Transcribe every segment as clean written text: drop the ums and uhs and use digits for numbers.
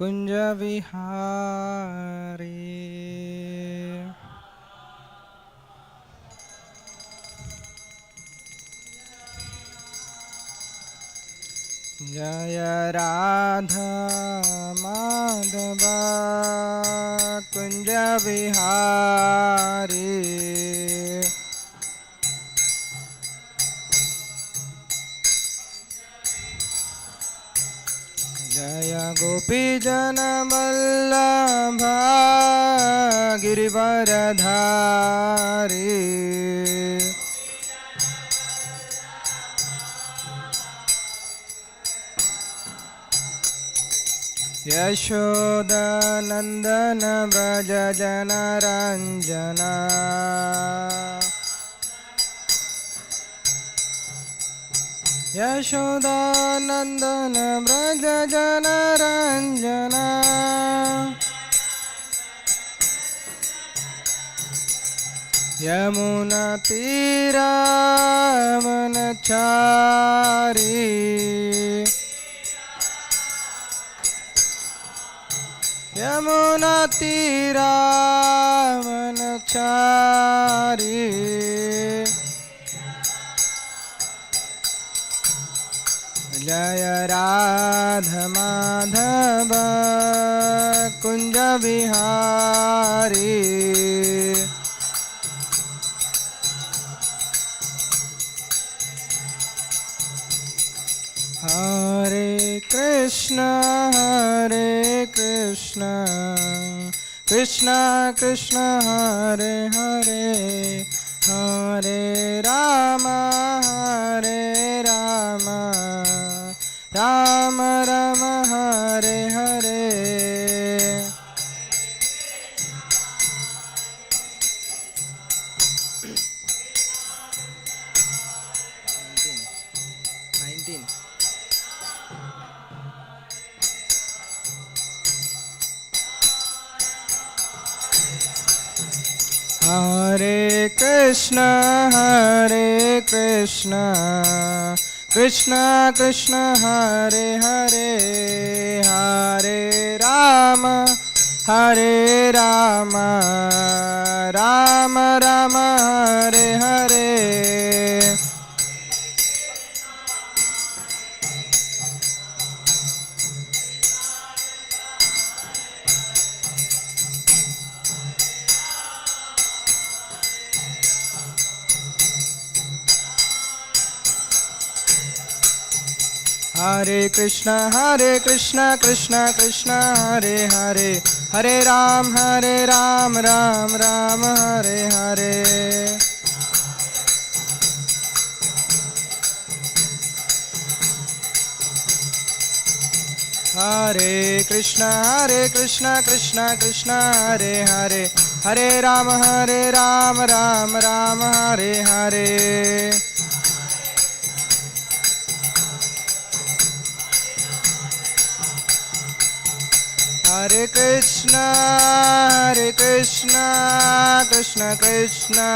Kunja Vihari. Jaya Radha Madhava Kunja Vihari. Jaya Gopi Jana Vallabha Girivaradhari. Yashoda Nandana Braja Jana Ranjana. Yashoda Nandana Braja Jana Ranjana. Yamuna Tira Manachari. Yamuna Tira Manachari. Jaya Radha Madhava Kunja Vihari. Hare Krishna Krishna Krishna Hare Hare Hare Rama Rama Rama Hare Hare. 19. Hare Krishna Krishna Krishna Hare Hare Hare Rama Rama Rama Hare Hare. Hare Krishna Krishna Krishna Hare Hare Hare Ram Ram Ram Hare Hare. Hare Krishna Krishna Krishna Hare Hare Hare Ram Ram Hare Hare. Hare Krishna Krishna Krishna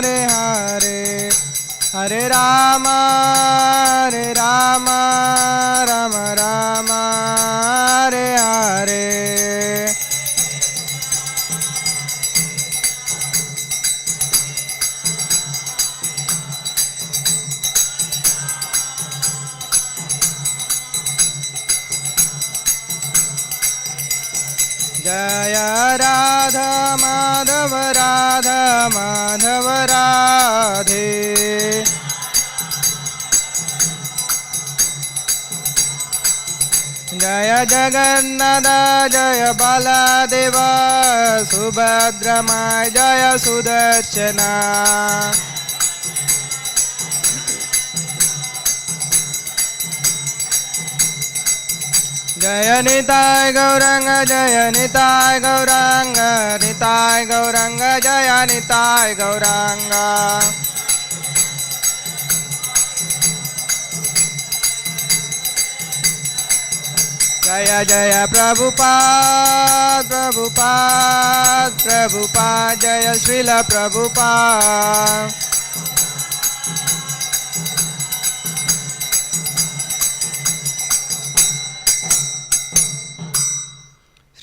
Hare Hare Hare Rama Rama Hare Hare. Jaya Radha Madhava Radhe. Jaya Jagannatha Jaya Baladeva Subhadramaya Jaya Sudarshana. Jaya Nitai Gauranga Jaya Nitai Gauranga Nitai Gauranga Jaya Nitai Gauranga. Jaya Jaya Prabhupada Jaya Srila Prabhupada.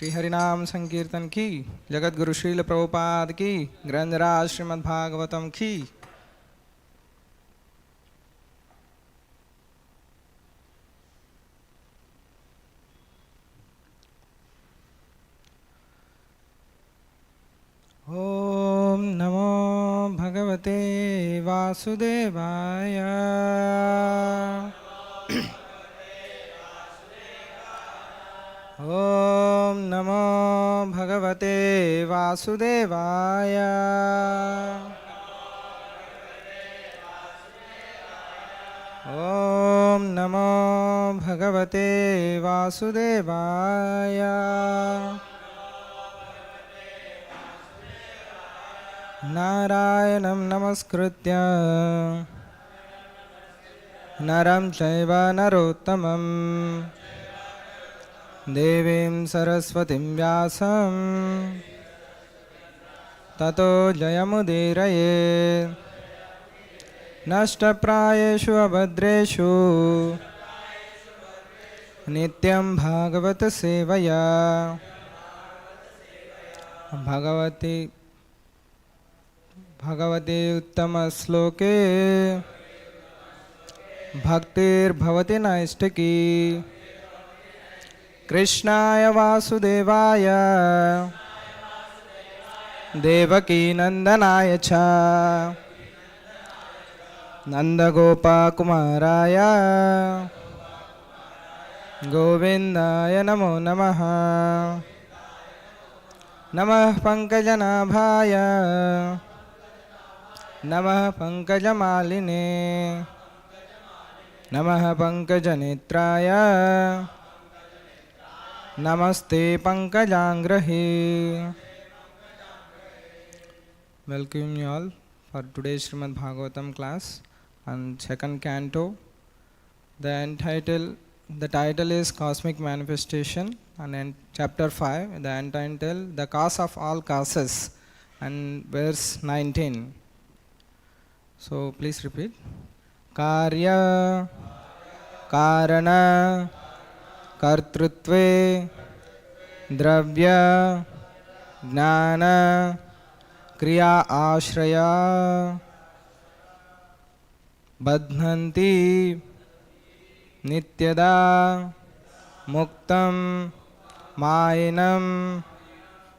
Shri हरिनाम संकीर्तन की, जगत गुरु श्रील प्रभुपाद की, ग्रंथराज श्रीमद्-भागवतम की। ओम नमो भगवते वासुदेवाय। ओम नमो भगवते वासुदेवाय। ओम नमो भगवते वासुदेवाय। नारायणं नमस्कृत्य नरं चैव नरोत्तमं देवीं सरस्वतीं व्यासं ततो जयमुदीरये। नष्टप्रायेषु अभद्रेषु नित्यं भागवत सेवया। भगवते उत्तम श्लोके भक्तिर्भवति नैष्टिकी। कृष्णाय वासुदेवाय देवकी नंदनाय च नंदगोपकुमाराय गोविंदाय नमो नमः। नमः पंकजनाभाय नमः पंकजमालिने नमः पंकजनेत्राय नमस्ते पंकजांग्रहे। Welcome you all for today's Śrīmad-Bhāgavatam class and second canto. The title is Cosmic Manifestation, and in chapter 5 the entitled The Cause of All Causes, and verse 19. So please repeat. Karya Karana Kartrutve Dravya Jnana Kriya Ashraya Badhanti Nityada Muktam Mainam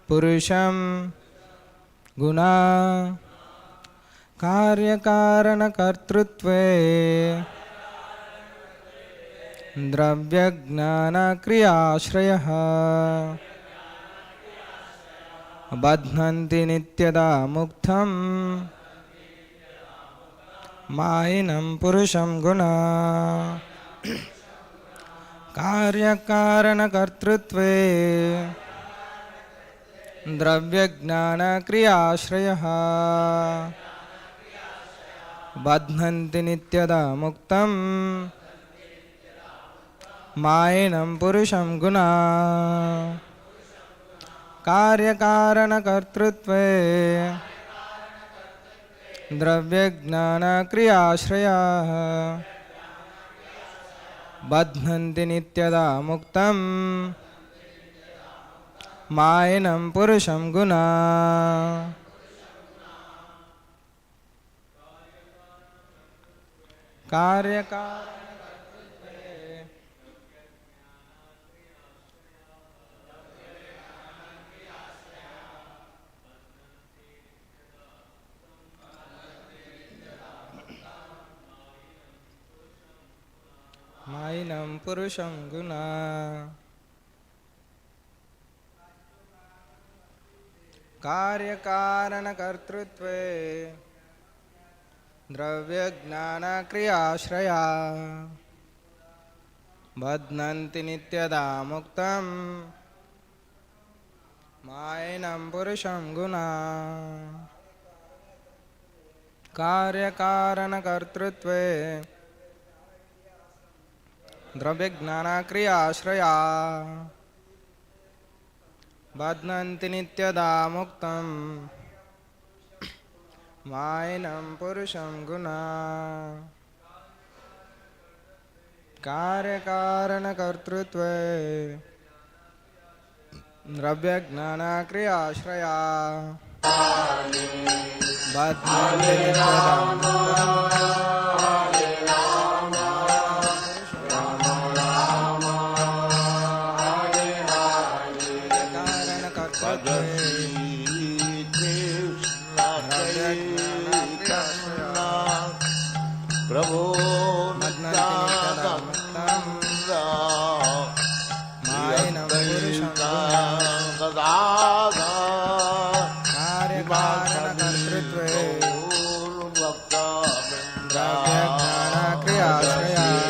Purusham Guna Karya-karana kartrutve Dravya-jnana-kriya-ashrayah Badhanti nityada muktam Mainam purusham guna. Karya-karana kartrutve Dravya-jnana-kriya-ashrayah Badhanti nityada muktam Mainam purusham guna. Karya-karana kartrutve Dravya-jnana-kriya-ashrayah Badhanti nityada muktam Mainam purusham guna. Karya-karana Mainam purusham guna. Karya-karana kartrutve Dravya-jnana-kriya-ashraya Badhanti nityada muktam Mainam purusham guna. Karya-karana kartrutve Dravya-jnana-kriya-ashraya Badhanti nityada muktam Mainam purusham guna. Karya-karana kartrutve Dravya Gnana Kriyashraya Bhadmani Prabhu Mainam Purushottama Karyakarana Kartrutve Dravya Gnana Kriyashraya Bhadmani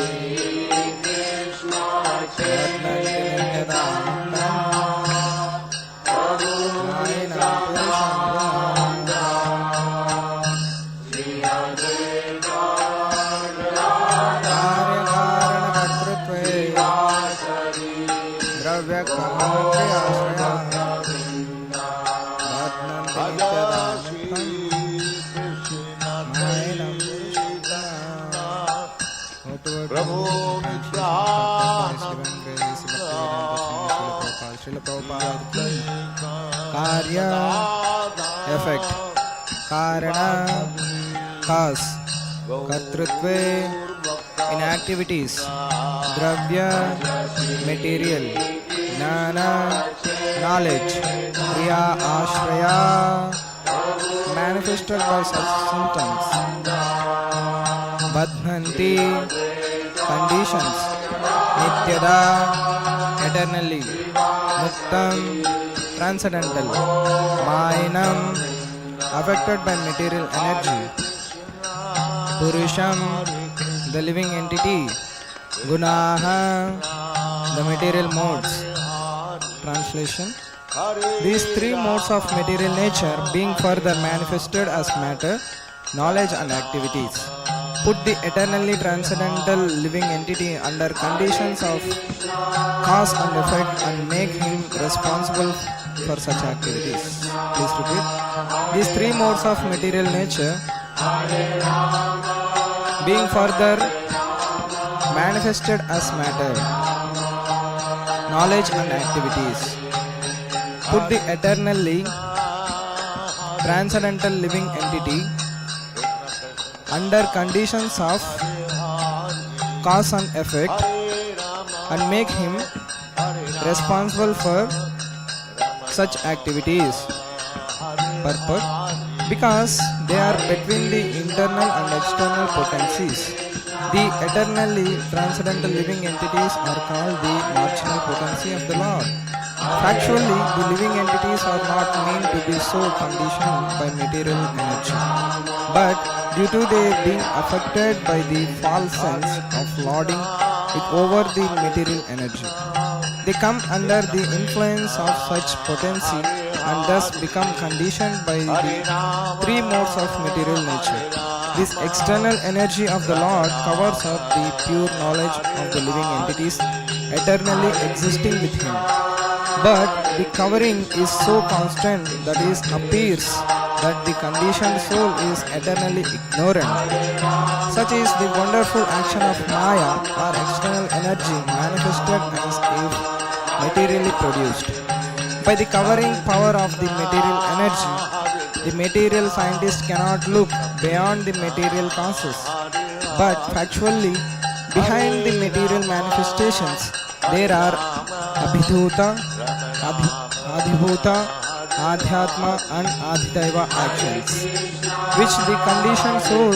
Mainam Prabhu Karya, effect. Karana, cause. Kartrutve, in activities. Dravya, material. Gnana, knowledge. Kriya, ashraya, manifested by such symptoms. Badhanti, conditions. Nityada, eternally. Muktam, transcendental. Mainam, affected by material energy. Purusham, the living entity. Gunaha, the material modes. Translation. These three modes of material nature being further manifested as matter, knowledge and activities, put the eternally transcendental living entity under conditions of cause and effect and make him responsible for such activities. Please repeat. These three modes of material nature being further manifested as matter, knowledge and activities, put the eternally transcendental living entity under conditions of cause and effect and make him responsible for such activities. Purport. Because they are between the internal and external potencies. The eternally transcendental living entities are called the marginal potency of the Lord. Factually, the living entities are not meant to be so conditioned by material energy, but due to their being affected by the false sense of lording it over the material energy, they come under the influence of such potency and thus become conditioned by the three modes of material nature. This external energy of the Lord covers up the pure knowledge of the living entities eternally existing with him. But the covering is so constant that it appears that the conditioned soul is eternally ignorant. Such is the wonderful action of Maya or external energy manifested as if materially produced. By the covering power of the material energy, the material scientist cannot look beyond the material causes. But factually, behind the material manifestations, there are Abhidhuta, Adhibhuta, Adhyatma and Adhidaiva actions, which the conditioned soul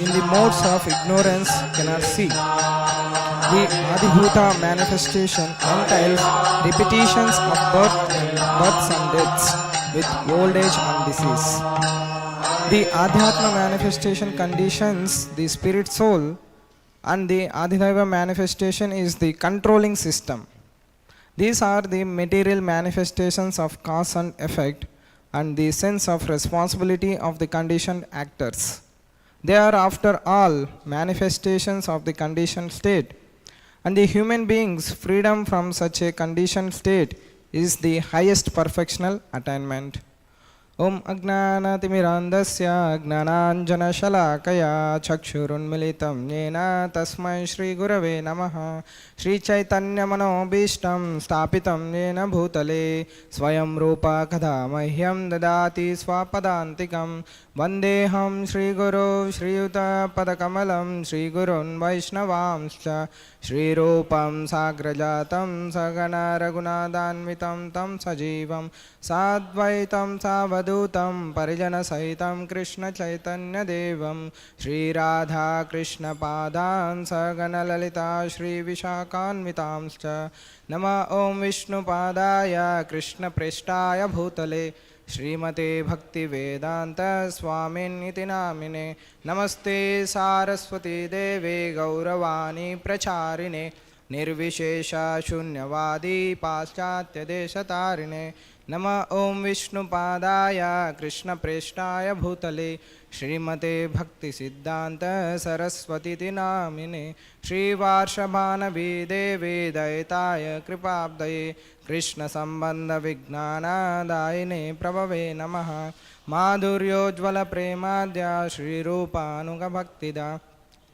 in the modes of ignorance cannot see. The Adhibhuta manifestation entails repetitions of births and deaths with old age and disease. The Adhyatma manifestation conditions the spirit soul, and the Adhidaiva manifestation is the controlling system. These are the material manifestations of cause and effect and the sense of responsibility of the conditioned actors. They are after all manifestations of the conditioned state, and the human being's freedom from such a conditioned state is the highest perfectional attainment. Om Ajnanatimirandasya Gnananjanashalakaya Chakshurunmilitam Yena Tasmai Shri Gurave Namaha Shri Chaitanya Manobishtam Stapitam Yena Bhutale Swayam Rupa Kada Mahyam Dadati Swapadantikam Vandeham Shri Guru Shri Yuta Padakamalam Shri Gurun Vaishnavamscha Shri Rupam Sagrajatam Sagana Raghunadanvitam Tam Sajivam Sadvaitam Savadutam Parijana Sahitam Krishna Chaitanya Devam Shri Radha Krishna Padan Sagana Lalita Shri Vishakanvitamscha Nama Om Vishnu Padaya Krishna Preshtaya Bhutale Srimate Bhakti Vedanta Swamin Iti Namine Namaste Saraswati Deve Gauravani Pracharine Nirvishesha Shunyavadi Paschatya Deshatarine Nama Om Vishnu Padaya Krishna Preshtaya Bhutale Srimate Bhakti Siddhanta Saraswati Namine Shri Varshabhanavi Devi Daitaya Kripabdaye Krishna Sambandha Vijnana Daine Prabhave Namaha Madhuryojvala Premadya Shri Rupa Anuga Bhaktida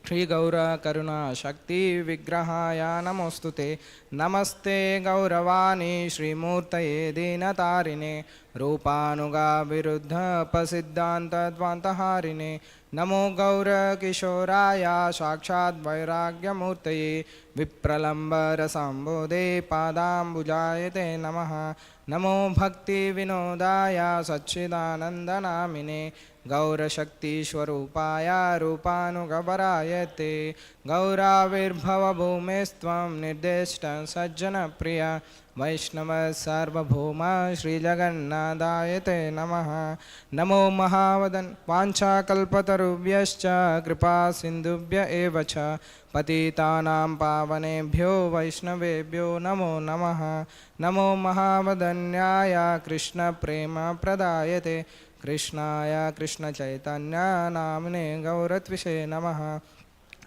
Shri Gaura Karuna Shakti Vigrahaya Namostute Namaste Gauravani Shri Murtaye Dinatarine Rupanuga Viruddha Pasiddhanta Dvantaharine Namo Gaura Kishoraya Sakshat Vairagya Murtaye Vipralambara Sambode Padambujayate Namaha Namo Bhakti Vinodaya Satchidananda Namine Gaura Shakti Swarupaya Rupanugavarayate Gauravirbhava Bhumestvam Nirdeshta Sajjana Priya Vaishnava Sarvabhuma Shri Jagannadayate Namaha Namo Mahavadan Vancha Kalpatarubhyascha Kripa Sindubhya Evacha Patitanam Pavanebhyo Vaishnavebhyo Namo Namaha Namo Mahavadanyaya Krishna Prema Pradayate Krishnaya Krishna Chaitanya Namine Gauratvishe Namaha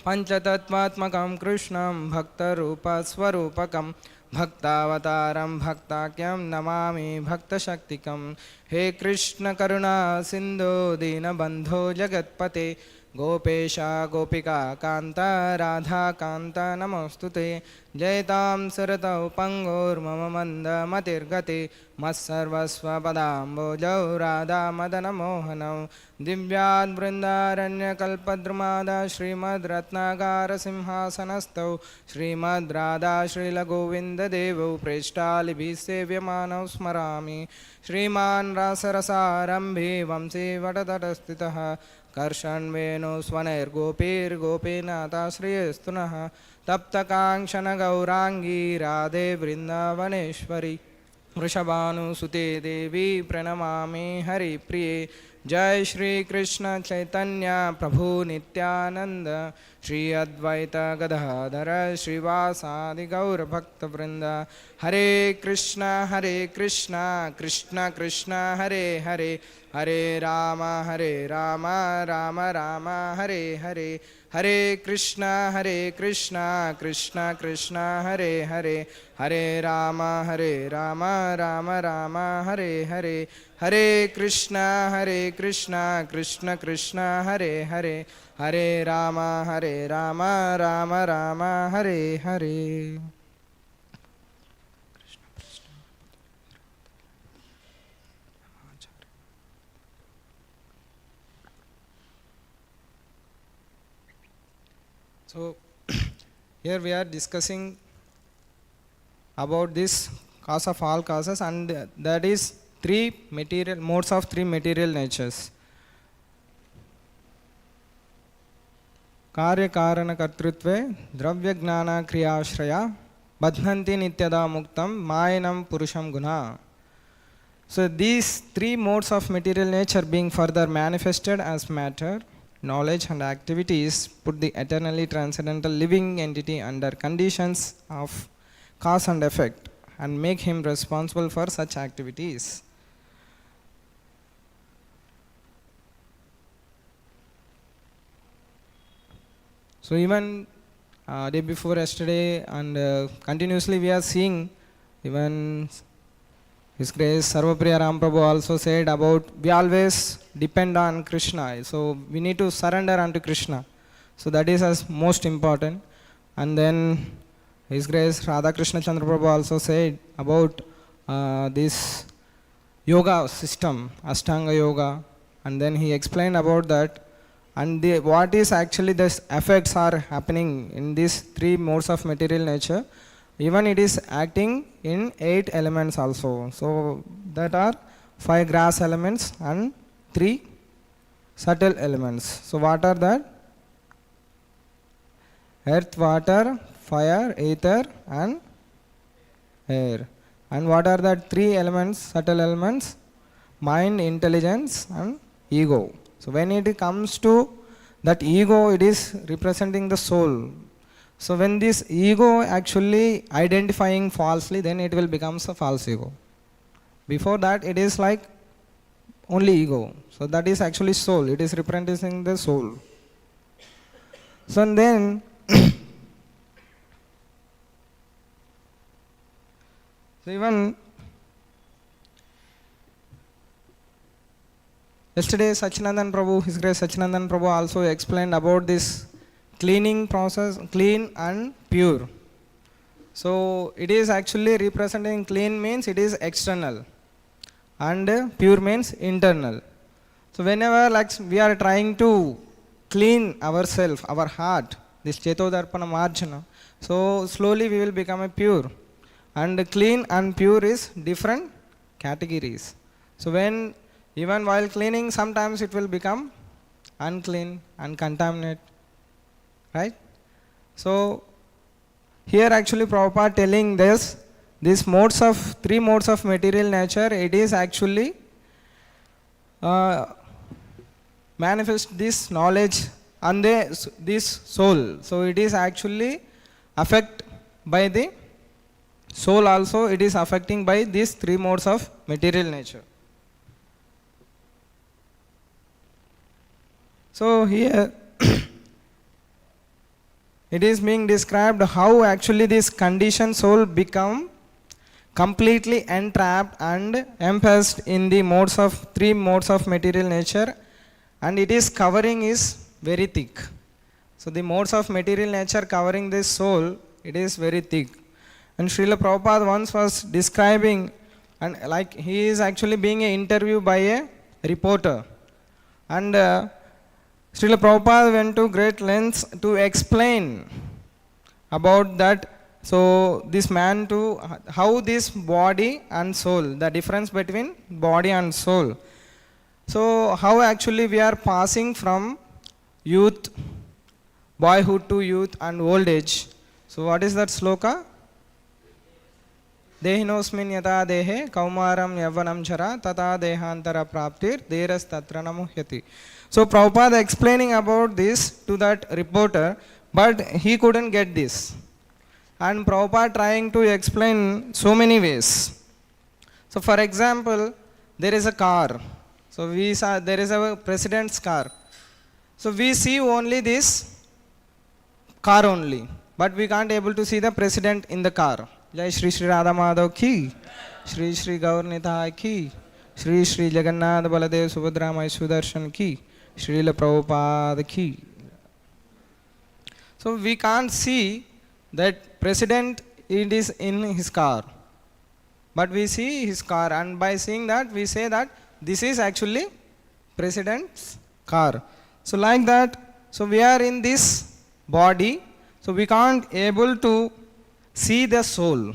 Panchatattvatmakam Krishnam Bhakta Rupa Swarupakam Bhaktavataram Bhaktakyam Namami Bhakta Shaktikam He Krishna Karuna Sindhu Dina Bandho Jagatpate Gopesha Gopika Kanta Radha Kanta Namostute Jaitam Saratau Pangur Mama Manda Matirgate Massarvasva Padambojau Radha Madana Mohanam Divyad Vrindaranya Kalpadrumada Śrīmad Ratnagara Simhasanastau Śrīmad Radha Srila Govinda Devu Preshtali Bhisevyamanav Smarami Śrīman Rasarasarambhi Vamsi Vadatatastitaha Karshan Venu Swaner Gopir Gopinata Sriyastunaha Tapta Kankshana Gaurangi Radhe Vrindavaneshwari Vrishabhanu Sute Devi Pranamami Hari Priye Jai Shri Krishna Chaitanya Prabhu Nityananda Shri Advaita Gadadhara Shri Vasadi Gaura Bhakta Vrinda Hare Krishna Krishna Krishna Hare Hare Hare Rama Rama Rama Hare Hare Hare Krishna Krishna Krishna Hare Hare Hare Rama Rama Rama Hare Hare Hare Krishna Krishna Krishna Hare Hare Hare Rama Rama Hare Hare So here we are discussing about this cause of all causes, and that is three material modes of three material natures. Karya Karana Kartrutve Dravya Gnana Kriyashraya Badhanti Nityada Muktam Mayanam Purusham Guna. So these three modes of material nature being further manifested as matter, knowledge and activities put the eternally transcendental living entity under conditions of cause and effect and make him responsible for such activities. So even day before yesterday and continuously we are seeing even His Grace Sarvapriya Ram Prabhu also said about we always depend on Krishna. So we need to surrender unto Krishna. So that is as most important. And then His Grace Radha Krishna Chandra Prabhu also said about this yoga system, Ashtanga Yoga. And then he explained about that. And what is actually the effects are happening in these three modes of material nature. Even it is acting in 8 elements also. So that are 5 grass elements and 3 subtle elements. So what are that? Earth, water, fire, ether and air. And what are the 3 elements, subtle elements? Mind, intelligence and ego. So when it comes to that ego, it is representing the soul. So when this ego actually identifying falsely, then it will become a false ego. Before that, it is like only ego. So that is actually soul. It is representing the soul. So and then so even yesterday Sachinandan Prabhu, His Grace Sachinandan Prabhu also explained about this cleaning process, clean and pure. So it is actually representing clean means it is external and pure means internal. So whenever like we are trying to clean ourselves, our heart, this Chetodarpana Marjana, so slowly we will become a pure. And clean and pure is different categories. So when even while cleaning, sometimes it will become unclean and contaminate, right? So here actually Prabhupada telling this, these modes of, 3 modes of material nature, it is actually manifest this knowledge and this soul. So it is actually affect by the soul also, it is affecting by these 3 modes of material nature. So here it is being described how actually this conditioned soul become completely entrapped and encompassed in the modes of 3 modes of material nature, and it is covering is very thick. So the modes of material nature covering this soul, it is very thick. And Srila Prabhupada once was describing, and like he is actually being interviewed by a reporter, and Srila Prabhupada went to great lengths to explain about that. So this man to how this body and soul, the difference between body and soul. So how actually we are passing from youth, boyhood to youth and old age. So what is that sloka? Dehinosmin yata dehe kaumaram yavanam jara tata dehantara praptir deras tatra namuhyati. So Prabhupada explaining about this to that reporter, but he couldn't get this. And Prabhupada trying to explain so many ways. So for example, there is a car. So we saw there is a president's car. So we see only this car only, but we can't able to see the president in the car. Jai Shri Shri Radha Madhav ki, Shri Shri Gaur Nitai ki, Shri Shri Jagannath Baladev Subhadra Mai Sudarshan ki, Srila Prabhupada ki. So we can't see that president it is in his car, but we see his car, and by seeing that we say that this is actually president's car. So like that, so we are in this body, so we can't able to see the soul.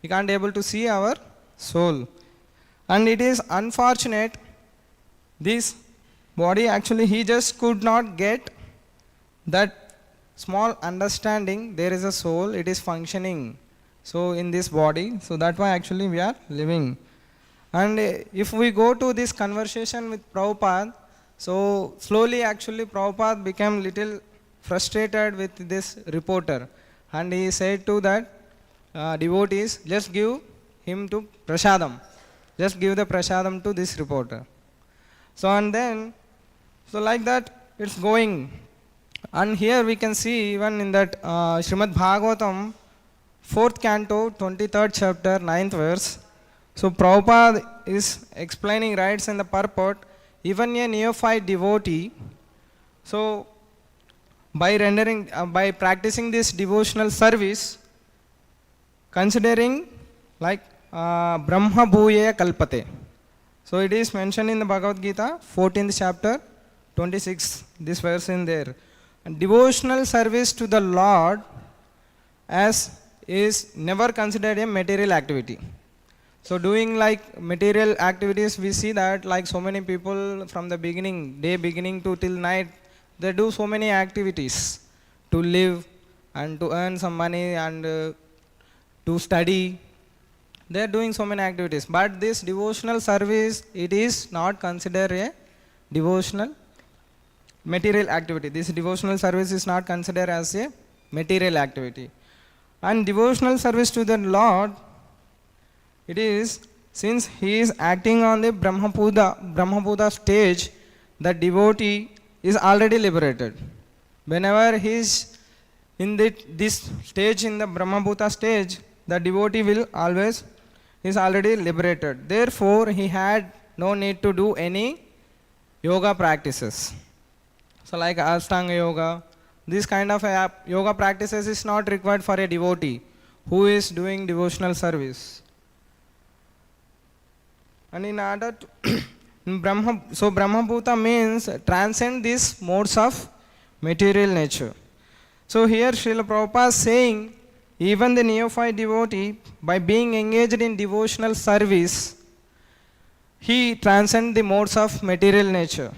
We can't able to see our soul. And it is unfortunate, this body actually he just could not get that small understanding there is a soul, it is functioning. So in this body, so that's why actually we are living. And if we go to this conversation with Prabhupada, so slowly actually Prabhupada became little frustrated with this reporter, and he said to that devotees, just give him to prasadam, just give the prasadam to this reporter. So and then, so like that it's going. And here we can see even in that Śrīmad-Bhāgavatam 4th canto 23rd chapter 9th verse, So Prabhupada is explaining, writes in the purport, even a neophyte devotee, so by practicing this devotional service, considering like Brahma Bhuye Kalpate. So it is mentioned in the Bhagavad Gita, 14th chapter, 26, this verse in there. And devotional service to the Lord as is never considered a material activity. So doing like material activities, we see that like so many people from the beginning, day beginning to till night, they do so many activities to live and to earn some money and to study. They are doing so many activities. But this devotional service, it is not considered a devotional material activity. This devotional service is not considered as a material activity. And devotional service to the Lord, it is, since he is acting on the Brahmapuda stage, the devotee is already liberated. Whenever he is in this stage, in the Brahmaputa stage, the devotee will always is already liberated. Therefore, he had no need to do any yoga practices. So like Ashtanga yoga, this kind of yoga practices is not required for a devotee who is doing devotional service. And in order to so Brahmabhuta means transcend these modes of material nature. So here Srila Prabhupada is saying, even the neophyte devotee, by being engaged in devotional service, he transcends the modes of material nature.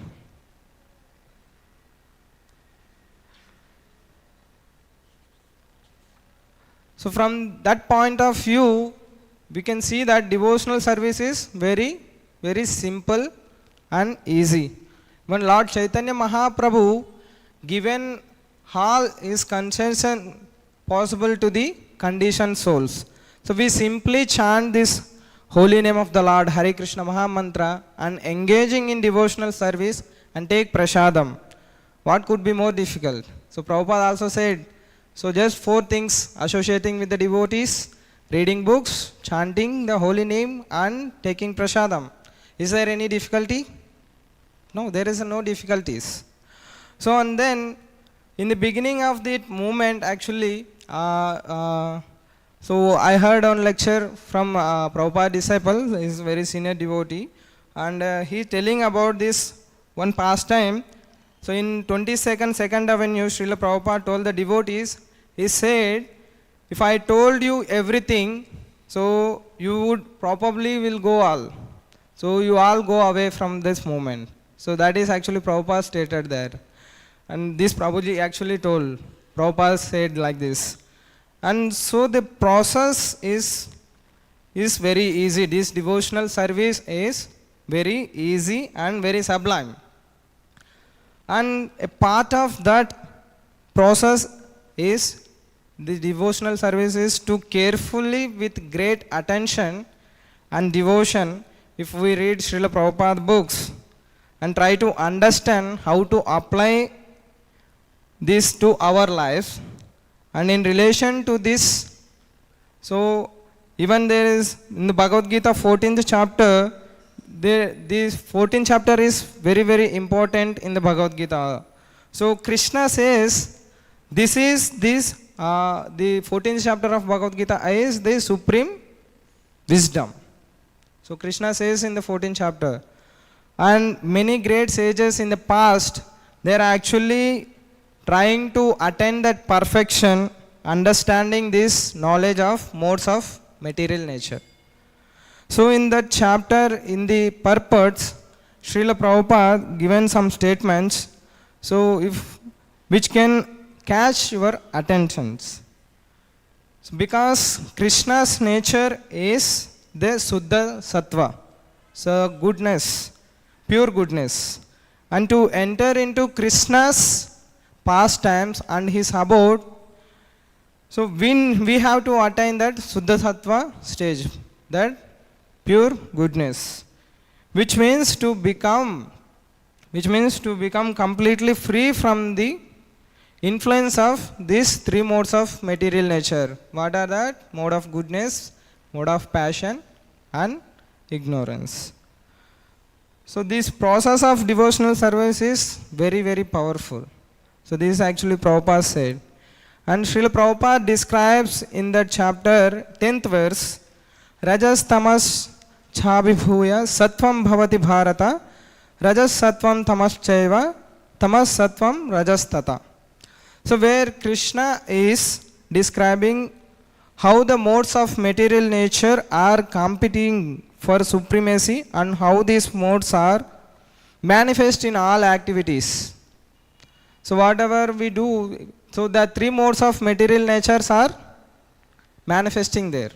So from that point of view, we can see that devotional service is very, very simple and easy. When Lord Chaitanya Mahaprabhu given all his concession possible to the conditioned souls. So we simply chant this holy name of the Lord, Hare Krishna Maha Mantra, and engaging in devotional service and take prasadam. What could be more difficult? So Prabhupada also said, so just 4 things associating with the devotees: reading books, chanting the holy name, and taking prasadam. Is there any difficulty? No, there is no difficulties. So and then in the beginning of the movement, actually, so I heard on lecture from Prabhupada disciple, he is very senior devotee, and he telling about this one pastime. So in 22nd Second Avenue, Srila Prabhupada told the devotees, he said, if I told you everything, so you would probably will go all. So you all go away from this movement. So that is actually Prabhupada stated there. And this Prabhuji actually told, Prabhupada said like this. And so the process is very easy. This devotional service is very easy and very sublime. And a part of that process is the devotional service is to carefully, with great attention and devotion, if we read Srila Prabhupada books and try to understand how to apply this to our life. And in relation to this, so even there is in the Bhagavad Gita 14th chapter, this 14th chapter is very, very important in the Bhagavad Gita. So Krishna says, the 14th chapter of Bhagavad Gita is the supreme wisdom. So Krishna says in the 14th chapter, and many great sages in the past, they are actually trying to attain that perfection, understanding this knowledge of modes of material nature. So in that chapter, in the purports, Srila Prabhupada given some statements, so which can catch your attentions. So because Krishna's nature is the Suddha Sattva, so goodness, pure goodness. And to enter into Krishna's pastimes and his abode, so we have to attain that Suddha Sattva stage, that pure goodness, which means to become completely free from the influence of these 3 modes of material nature. What are that? Mode of goodness, mode of passion, and ignorance. So this process of devotional service is very, very powerful. So this is actually Prabhupada said. And Srila Prabhupada describes in that chapter, 10th verse, Rajas tamas chabhibhuya sattvam bhavati bharata, rajas sattvam tamas chaiva, tamas sattvam rajas tata. So where Krishna is describing how the modes of material nature are competing for supremacy and how these modes are manifest in all activities. So whatever we do, so the three modes of material natures are manifesting there.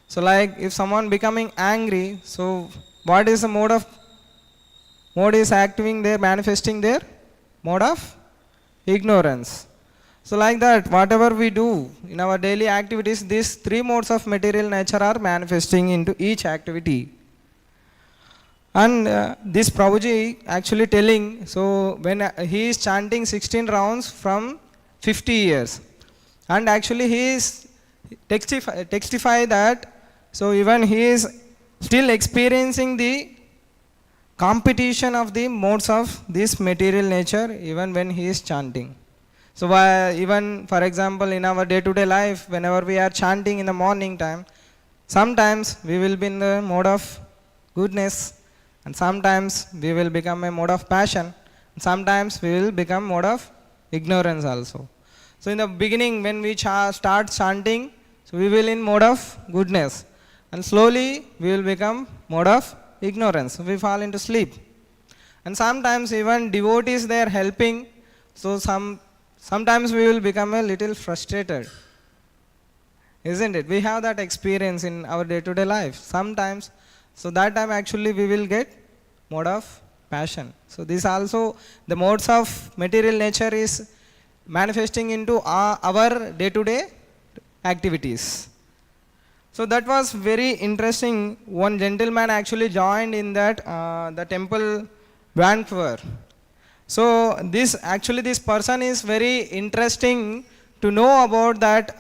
So like if someone becoming angry, so what is the mode is acting there, manifesting there? Mode of ignorance. So like that, whatever we do in our daily activities, these three modes of material nature are manifesting into each activity. And this Prabhuji actually telling, so when he is chanting 16 rounds from 50 years, and actually he is testify that, so even he is still experiencing the competition of the modes of this material nature even when he is chanting. So even for example in our day-to-day life, whenever we are chanting in the morning time, sometimes we will be in the mode of goodness, and sometimes we will become a mode of passion, and sometimes we will become mode of ignorance also. So in the beginning when we start chanting, so we will in mode of goodness, and slowly we will become mode of ignorance. So we fall into sleep. And sometimes even devotees they are helping, so sometimes we will become a little frustrated. Isn't it? We have that experience in our day-to-day life. Sometimes, so that time actually we will get mode of passion. So this also, the modes of material nature is manifesting into our day-to-day activities. So that was very interesting. One gentleman actually joined in that the temple Vancouver. So this person is very interesting to know about that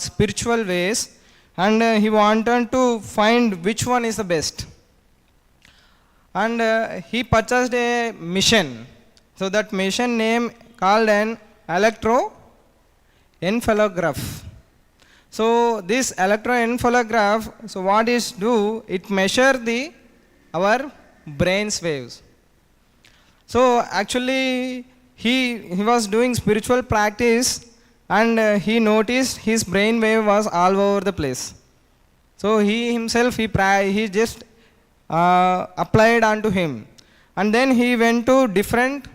spiritual ways, and he wanted to find which one is the best. And he purchased a mission. So that mission name called an electroencephalograph. So this electroencephalograph, so what is do? It measure our brain's waves. So actually he was doing spiritual practice, and he noticed his brain wave was all over the place. So he himself he just applied onto him, and then he went to different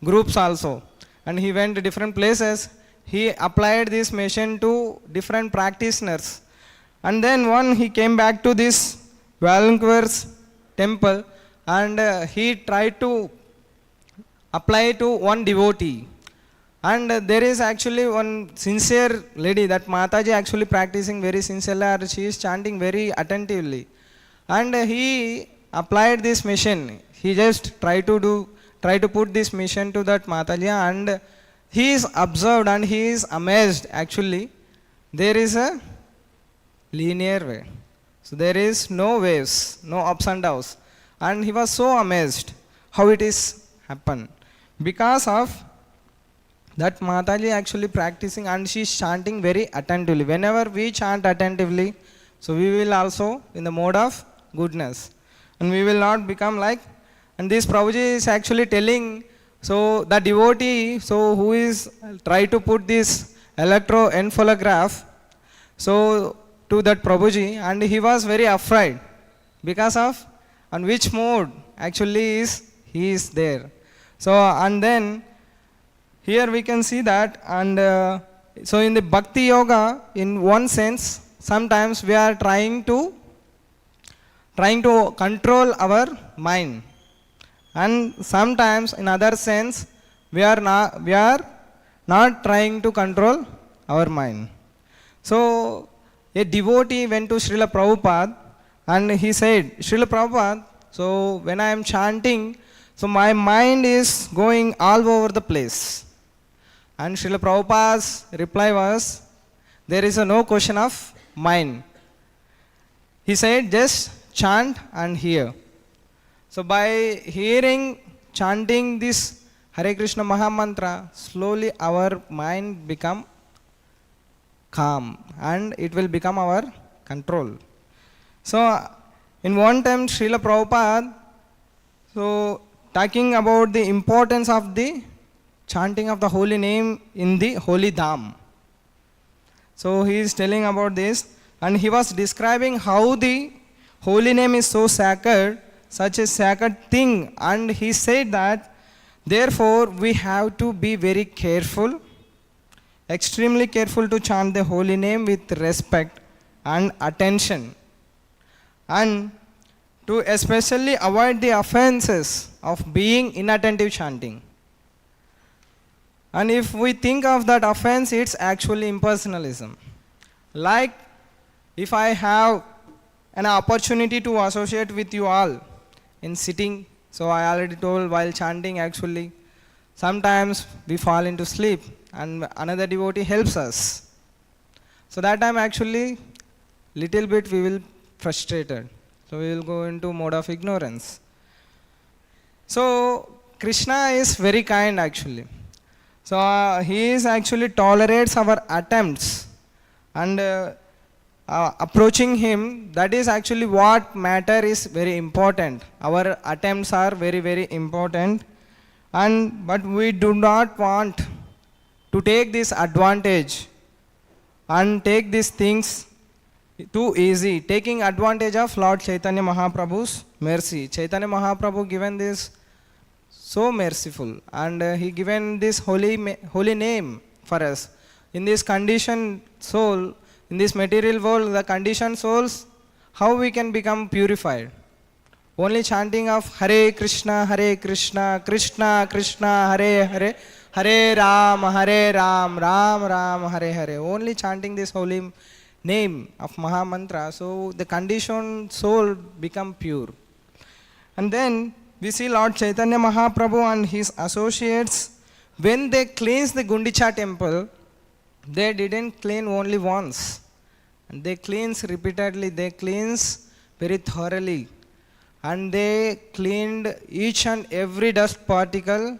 groups also, and he went to different places. He applied this machine to different practitioners, and then he came back to this Vancouver's temple, and he tried to apply to one devotee. And there is actually one sincere lady, that Mataji actually practicing very sincerely, or she is chanting very attentively. And he applied this mission. He just tried to put this mission to that Mataji, and he is observed and he is amazed. Actually, there is a linear way. So there is no waves, no ups and downs. And he was so amazed how it is happened. Because of that Mataji actually practicing, and she is chanting very attentively. Whenever we chant attentively, so we will also in the mode of goodness, and we will not become like. And this Prabhuji is actually telling, so the devotee, so who is try to put this electroencephalograph, so to that Prabhuji, and he was very afraid because of on which mode actually he is there. So and then here we can see that, and so in the Bhakti Yoga, in one sense, sometimes we are trying to control our mind, and sometimes in other sense we are not trying to control our mind. So a devotee went to Srila Prabhupada, and he said, Srila Prabhupada, so when I am chanting, so my mind is going all over the place. And Srila Prabhupada's reply was, there is no question of mind. he said just chant and hear. So by hearing, chanting this Hare Krishna Mahamantra, slowly our mind become calm and it will become our control. So in one time Srila Prabhupada, so talking about the importance of the chanting of the holy name in the holy dham. So he is telling about this, and he was describing how the holy name is so sacred, such a sacred thing, and he said that therefore we have to be very careful, extremely careful to chant the holy name with respect and attention, and to especially avoid the offenses of being inattentive chanting. And if we think of that offense, it's actually impersonalism. Like if I have an opportunity to associate with you all in sitting, so I already told while chanting actually, sometimes we fall into sleep and another devotee helps us. So that time actually little bit we will frustrated. So we will go into mode of ignorance. So Krishna is very kind actually. So he is actually tolerates our attempts, and approaching him, that is actually what matter is very important. Our attempts are very, very important, and but we do not want to take this advantage and take these things too easy, taking advantage of Lord Chaitanya Mahaprabhu's mercy. Chaitanya Mahaprabhu given this so merciful, and he given this holy name for us. In this conditioned soul, in this material world, the conditioned souls, how we can become purified? Only chanting of Hare Krishna, Krishna Krishna, Hare Hare, Hare Ram, Ram Ram, Hare Hare. Only chanting this holy name of Mahamantra, so the conditioned soul become pure. And then we see Lord Chaitanya Mahaprabhu and his associates, when they cleanse the Gundicha temple, they didn't clean only once. And they cleanse repeatedly, they cleanse very thoroughly. And they cleaned each and every dust particle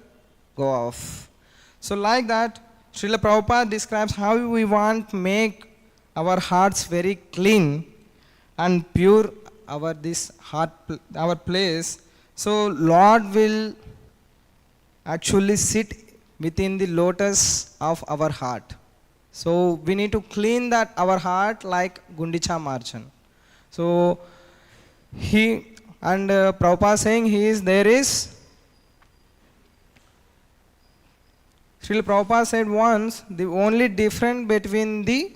go off. So like that, Srila Prabhupada describes how we want to make our hearts very clean and pure, our this heart, our place. So Lord will actually sit within the lotus of our heart. So we need to clean that our heart like Gundicha Marchan. So he and Prabhupada saying Srila Prabhupada said once, the only difference between the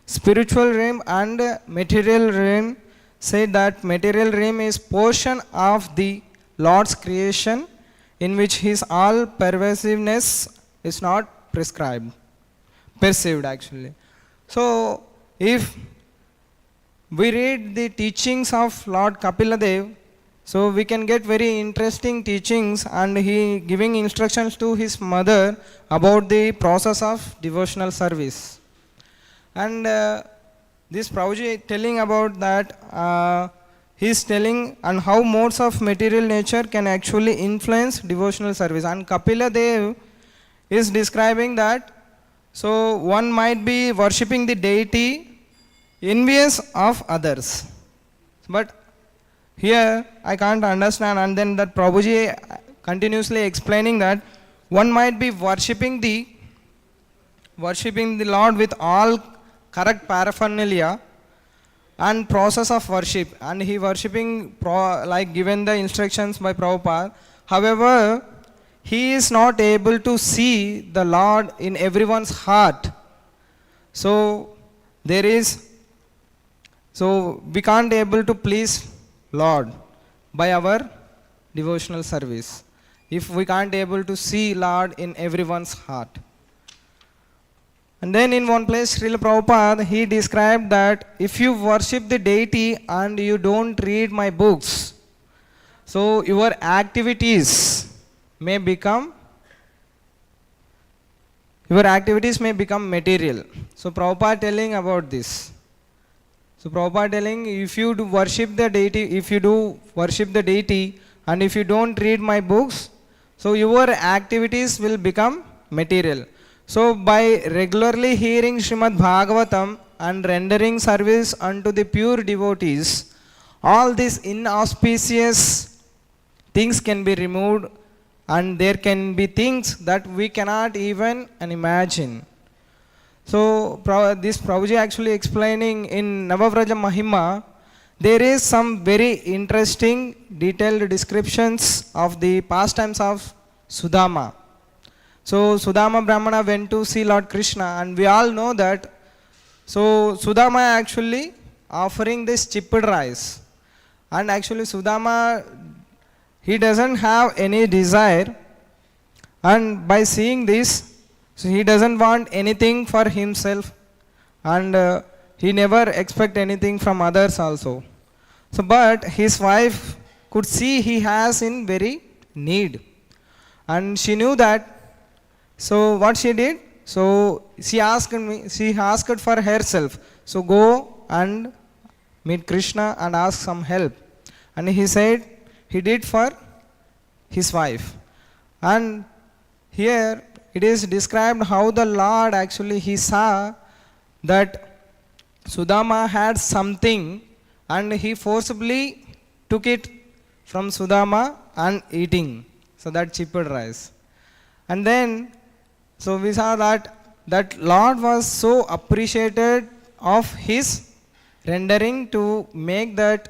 spiritual realm and material realm, said that material realm is portion of the Lord's creation in which his all pervasiveness is not perceived actually. So if we read the teachings of Lord Kapiladev, so we can get very interesting teachings, and he giving instructions to his mother about the process of devotional service. And this Prabhuji telling about that, he is telling and how modes of material nature can actually influence devotional service. And Kapila Dev is describing that, so one might be worshipping the deity envious of others. But here I can't understand, and then that Prabhuji continuously explaining that one might be worshipping the Lord with all correct paraphernalia and process of worship, and he worshipping like given the instructions by Prabhupada. However, he is not able to see the Lord in everyone's heart. So we can't able to please Lord by our devotional service if we can't able to see Lord in everyone's heart. And then in one place, Srila Prabhupada, he described that if you worship the deity and you don't read my books, so your activities may become material. So Prabhupada telling about this. So Prabhupada telling, if you do worship the deity, and if you don't read my books, so your activities will become material. So by regularly hearing Śrīmad-Bhāgavatam and rendering service unto the pure devotees, all these inauspicious things can be removed, and there can be things that we cannot even imagine. So this Prabhuji actually explaining in Navavraja Mahima, there is some very interesting detailed descriptions of the pastimes of Sudama. So Sudama Brahmana went to see Lord Krishna, and we all know that. So Sudama actually offering this chipped rice, and actually Sudama, he doesn't have any desire, and by seeing this, so he doesn't want anything for himself, and he never expect anything from others also. So but his wife could see he has in very need, and she knew that. So what she did, so she asked for herself, so go and meet Krishna and ask some help. And he said he did for his wife. And here it is described how the Lord actually, he saw that Sudama had something, and he forcibly took it from Sudama and eating. So that chipped rice. And then, so we saw that Lord was so appreciated of his rendering to make that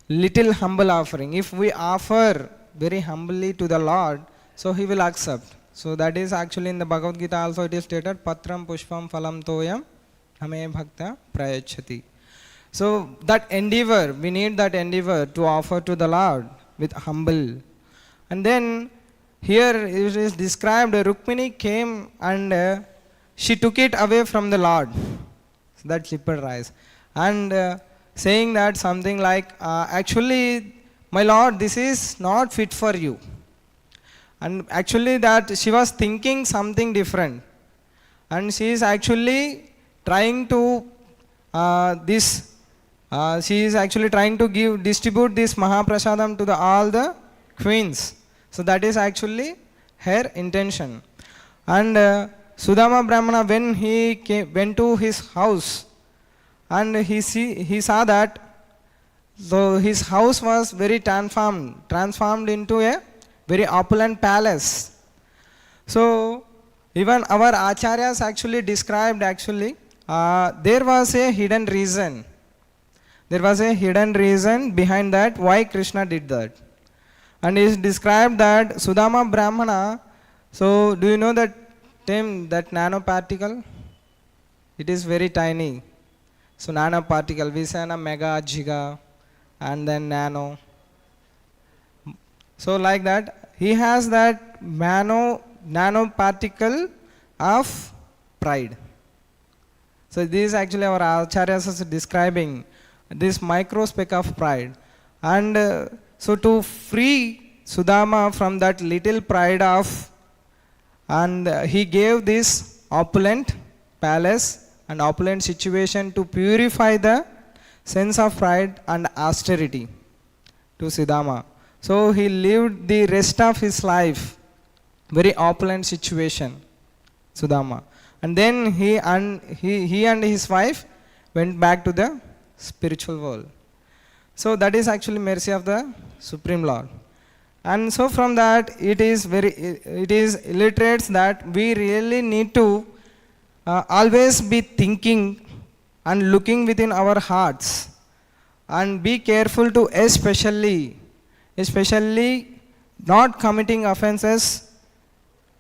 little humble offering. If we offer very humbly to the Lord, so he will accept. So that is actually in the Bhagavad Gita also it is stated, Patram Pushpam Phalam Toyam Hame Bhakta Prayachati. So that endeavor, we need that endeavor to offer to the Lord with humble. And then here it is described, Rukmini came and she took it away from the Lord, so that chipped rice, and saying that something like, actually my Lord, this is not fit for you. And actually that she was thinking something different, and she is actually trying to distribute this Mahaprasadam to all the queens. So that is actually her intention. And Sudama Brahmana, when he went to his house, and he saw that, so his house was very transformed into a very opulent palace. So even our acharyas actually described, there was a hidden reason. There was a hidden reason behind that, why Krishna did that. And it is described that Sudama Brahmana, so do you know that term, that nanoparticle? It is very tiny. So nanoparticle, we say na mega, giga, and then nano. So like that, he has that nanoparticle of pride. So this is actually our acharyas is describing this microspeck of pride. And so to free Sudama from that little pride and he gave this opulent palace and opulent situation to purify the sense of pride and austerity to Sudama. So he lived the rest of his life very opulent situation, Sudama. And then he and his wife went back to the spiritual world. So that is actually mercy of the Supreme Lord. And so from that it illustrates that we really need to always be thinking and looking within our hearts, and be careful to especially not committing offenses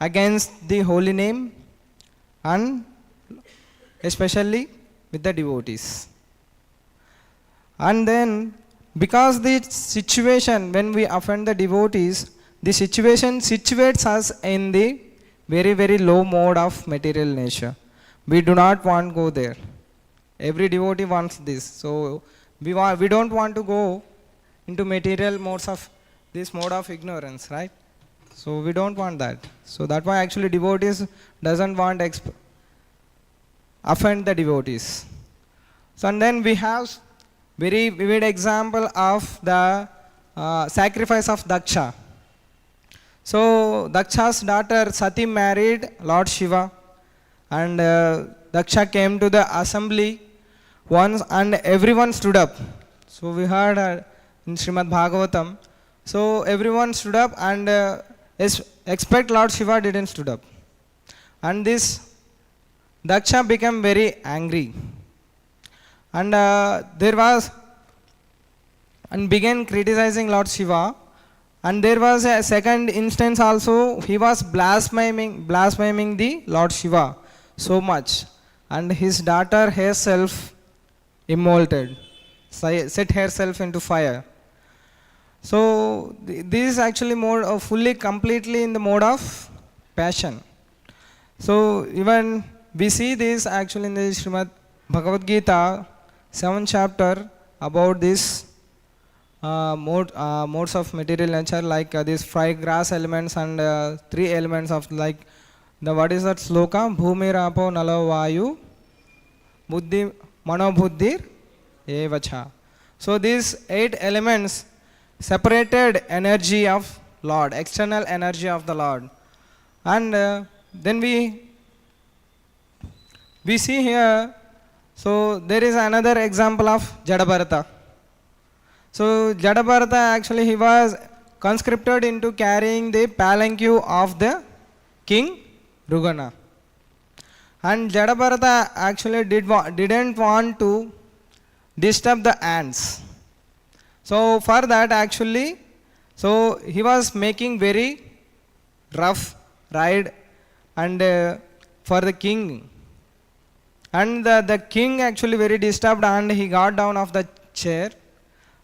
against the holy name, and especially with the devotees. And then because the situation, when we offend the devotees, the situation situates us in the very, very low mode of material nature. We do not want to go there. Every devotee wants this. So we don't want to go into material modes of this mode of ignorance, right? So we don't want that. So that's why actually devotees doesn't want offend the devotees. So and then we have very vivid example of the sacrifice of Daksha. So Daksha's daughter Sati married Lord Shiva, and Daksha came to the assembly once and everyone stood up. So we heard in Śrīmad-Bhāgavatam. So everyone stood up and except Lord Shiva didn't stood up. And this Daksha became very angry. And there was and began criticizing Lord Shiva. And there was a second instance also, he was blaspheming the Lord Shiva so much. And his daughter herself immolted, set herself into fire. So this is actually more fully, completely in the mode of passion. So even we see this actually in the Srimad Bhagavad Gita, 7th chapter, about this modes of material nature, like these 5 grass elements and 3 elements of, like the, what is that sloka? Bhumi rapo nalo vayu buddhi mano buddhir evacha. So these 8 elements separated energy of Lord, external energy of the Lord. And then we see here, so there is another example of Jadabharata. So Jadabharata actually he was conscripted into carrying the palanquin of the king Rugana. And Jadabharata actually didn't want to disturb the ants. So for that actually, so he was making very rough ride and for the king. And the king actually very disturbed, and he got down off the chair.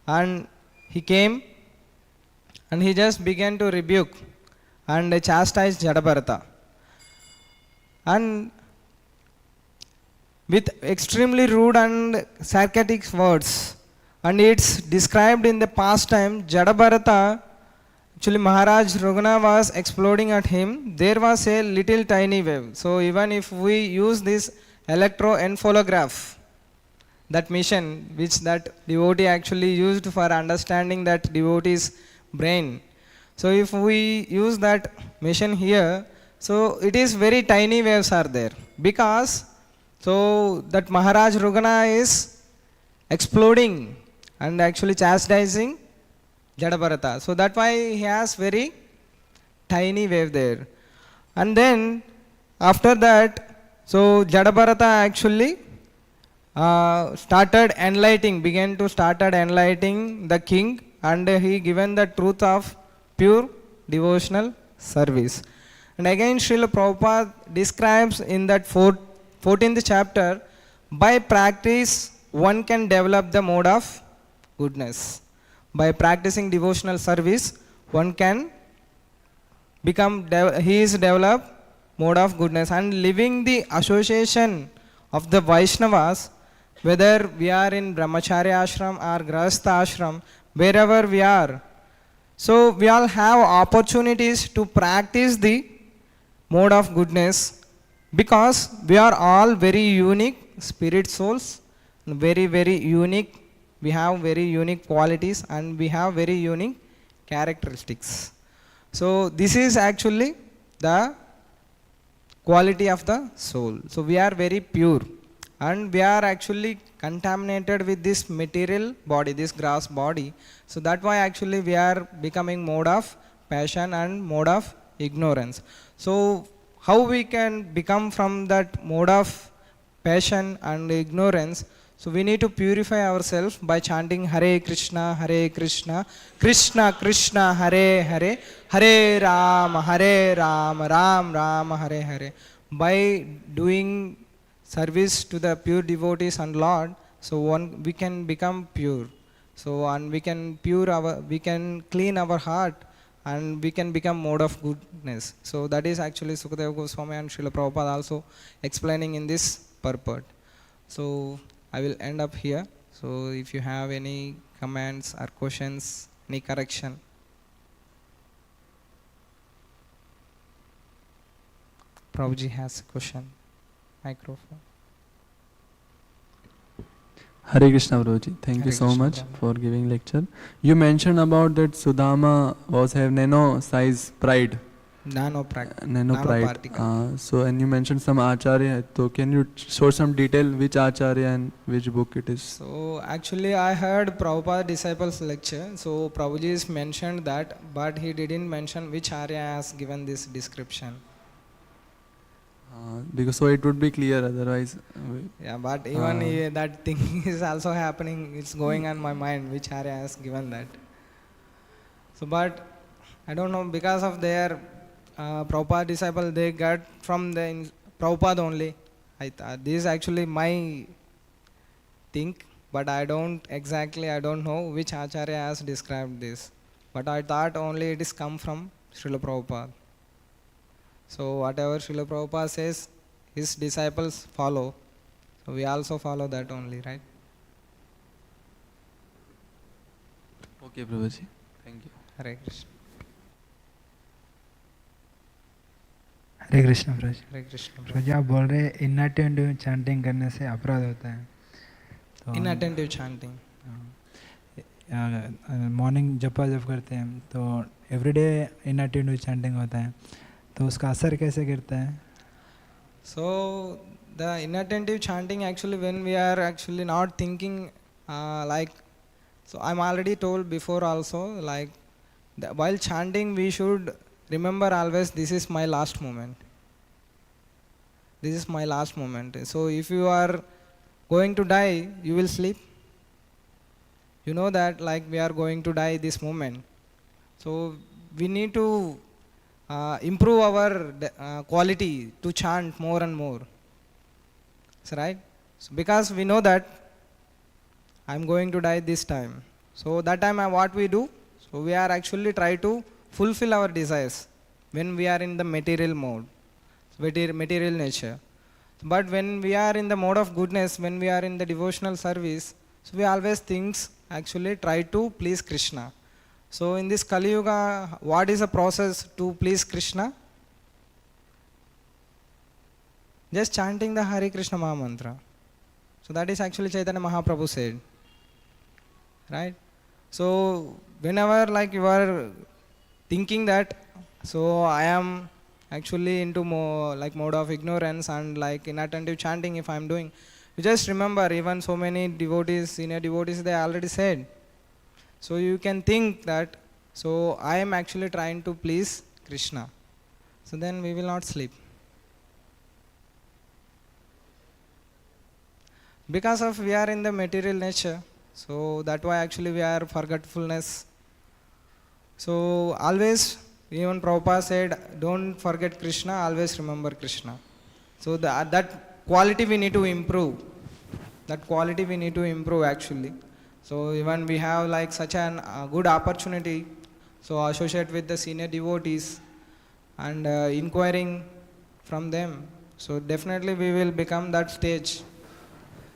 And he came and he just began to rebuke and chastise Jadabharata. And with extremely rude and sarcastic words. And it's described in the past time, Jadabharata, actually Maharaj Raguna was exploding at him. There was a little tiny wave. So even if we use this electroencephalograph, that mission which that devotee actually used for understanding that devotee's brain. So if we use that mission here, so it is very tiny waves are there, because so that Maharaj Raguna is exploding and actually chastising Jadabharata. So that's why he has very tiny wave there. And then after that, so Jadabharata actually began to started enlightening the king, and he given the truth of pure devotional service. And again Srila Prabhupada describes in that 14th chapter, by practice one can develop the mode of goodness. By practicing devotional service, one can develop mode of goodness, and living the association of the Vaishnavas, whether we are in Brahmacharya ashram or Grahastha ashram, wherever we are. So we all have opportunities to practice the mode of goodness, because we are all very unique spirit souls, very, very unique. We have very unique qualities and we have very unique characteristics. So this is actually the quality of the soul. So we are very pure, and we are actually contaminated with this material body, this grass body. So that's why actually we are becoming mode of passion and mode of ignorance. So how we can become from that mode of passion and ignorance? So we need to purify ourselves by chanting Hare Krishna, Krishna Krishna, Hare Hare, Hare Rama, Ram Rama, Hare Hare. By doing service to the pure devotees and Lord, so we can become pure. So and we can clean our heart, and we can become mode of goodness. So that is actually Sukadeva Goswami and Srila Prabhupada also explaining in this purport. So I will end up here. So if you have any comments or questions, any correction. Prabhuji has a question. Microphone. Hare Krishna Prabhuji. Thank you Hare so Krishna, much Prabhu. for giving lecture. You mentioned about that Sudama was have nano size pride. Nano pride. particle. So and you mentioned some acharya. So can you show some detail which acharya and which book it is? So actually I heard Prabhupada disciples lecture. So Prabhuji has mentioned that, but he didn't mention which Arya has given this description. Because so it would be clear otherwise. Yeah, but even that thing is also happening. It's going on my mind which Arya has given that. So but I don't know, because of their Prabhupada disciple, they got from the Prabhupada only. This is actually my think, but I don't know which Acharya has described this. But I thought only it is come from Srila Prabhupada. So whatever Srila Prabhupada says, his disciples follow. So we also follow that only, right? Okay, Prabhuji. Thank you. Hare Krishna. Hare Krishna Prabhu. Hare Krishna. प्रभु आप बोल रहे inattentive chanting करने से अपराध होता है, तो Inattentive chanting. Morning जपा जप करते हैं तो एवरीडे इनअटेंटिव चैंटिंग होता है, तो उसका असर कैसे गिरता है? So the inattentive chanting, actually when we are actually not thinking like, so I'm already told before also, like while chanting we should remember always, this is my last moment. This is my last moment. So if you are going to die, you will sleep. You know that like we are going to die this moment. So we need to improve our quality to chant more and more. That's right. So because we know that I'm going to die this time. So that time what we do? So we are actually try to fulfill our desires when we are in the material mode, material nature. But when we are in the mode of goodness, when we are in the devotional service, so we always actually try to please Krishna. So in this Kali Yuga, what is the process to please Krishna? Just chanting the Hare Krishna Maha Mantra. So that is actually Chaitanya Mahaprabhu said. Right? So whenever like you are thinking that, so I am actually into more like mode of ignorance and like inattentive chanting if I am doing, you just remember even so many devotees, senior devotees, they already said. So you can think that, so I am actually trying to please Krishna. So then we will not sleep. Because of we are in the material nature, so that why actually we are forgetfulness. So always, even Prabhupada said, don't forget Krishna, always remember Krishna. So that quality we need to improve. That quality we need to improve actually. So even we have like such an good opportunity, so associate with the senior devotees and inquiring from them. So definitely we will become that stage.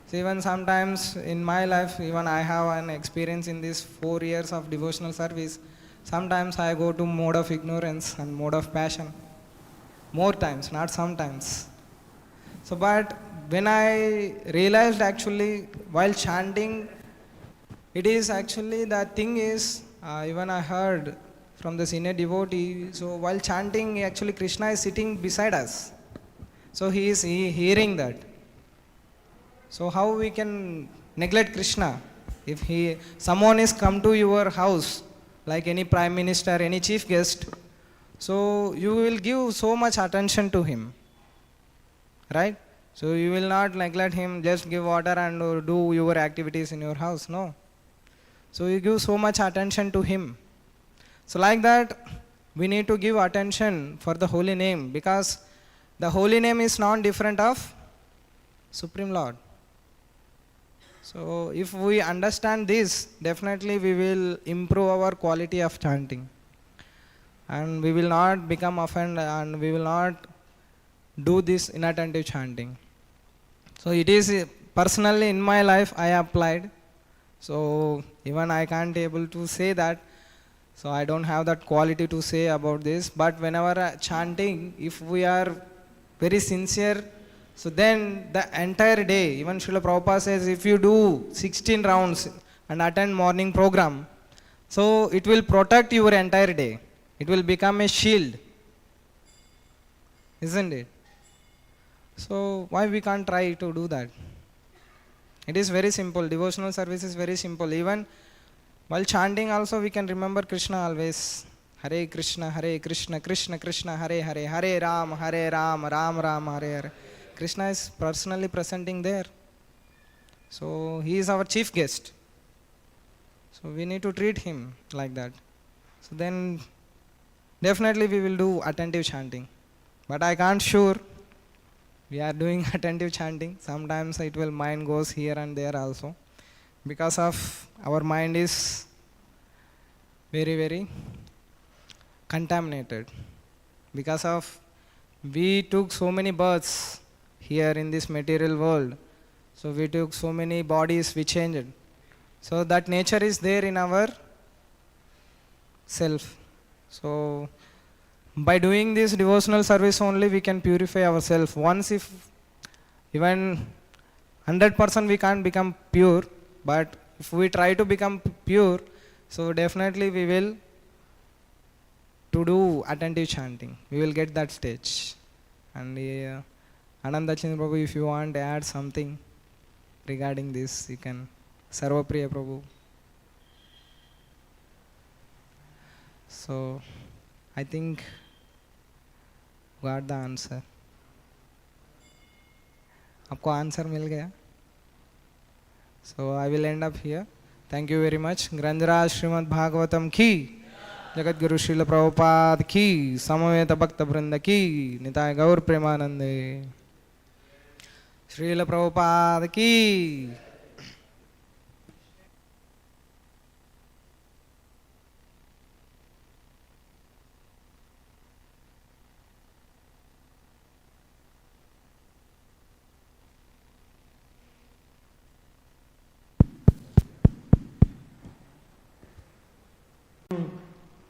So even sometimes in my life, even I have an experience in these 4 years of devotional service. Sometimes I go to mode of ignorance and mode of passion. More times, not sometimes. So but when I realized actually while chanting, it is actually the thing is, even I heard from the senior devotee, so while chanting actually Krishna is sitting beside us. So he is hearing that. So how we can neglect Krishna? If someone is come to your house, like any prime minister, any chief guest, so you will give so much attention to him, right? So you will not neglect him, just give water and do your activities in your house, no. So you give so much attention to him. So like that, we need to give attention for the holy name, because the holy name is not different of Supreme Lord. So if we understand this, definitely we will improve our quality of chanting. And we will not become offended and we will not do this inattentive chanting. So it is personally in my life I applied. So even I can't able to say that. So I don't have that quality to say about this. But whenever chanting, if we are very sincere So then the entire day, even Srila Prabhupada says, if you do 16 rounds and attend morning program, so it will protect your entire day. It will become a shield. Isn't it? So why we can't try to do that? It is very simple. Devotional service is very simple. Even while chanting also we can remember Krishna always. Hare Krishna, Krishna Krishna, Hare Hare, Hare Ram, Ram Ram, Hare Hare. Krishna is personally presenting there. So he is our chief guest. So we need to treat him like that. So then definitely we will do attentive chanting. But I can't sure we are doing attentive chanting. Sometimes it will mind goes here and there also. Because of our mind is very, very contaminated. Because of we took so many births here in this material world. So we took so many bodies, we changed. So that nature is there in our self. So by doing this devotional service only we can purify ourselves. Once if even 100% we can't become pure, but if we try to become pure, so definitely we will to do attentive chanting. We will get that stage. And Ananda Chandra Prabhu, if you want to add something regarding this, you can. Sarvapriya Prabhu. So I think got the answer. आपको answer मिल गया? So I will end up here. Thank you very much. ग्रंथराज श्रीमद्-भागवतम की, जगत गुरु श्रील प्रभुपाद की, समवेत भक्त वृंद की, निताय गौर प्रेमानंदे, श्रील प्रभुपाद की.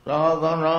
Sadhana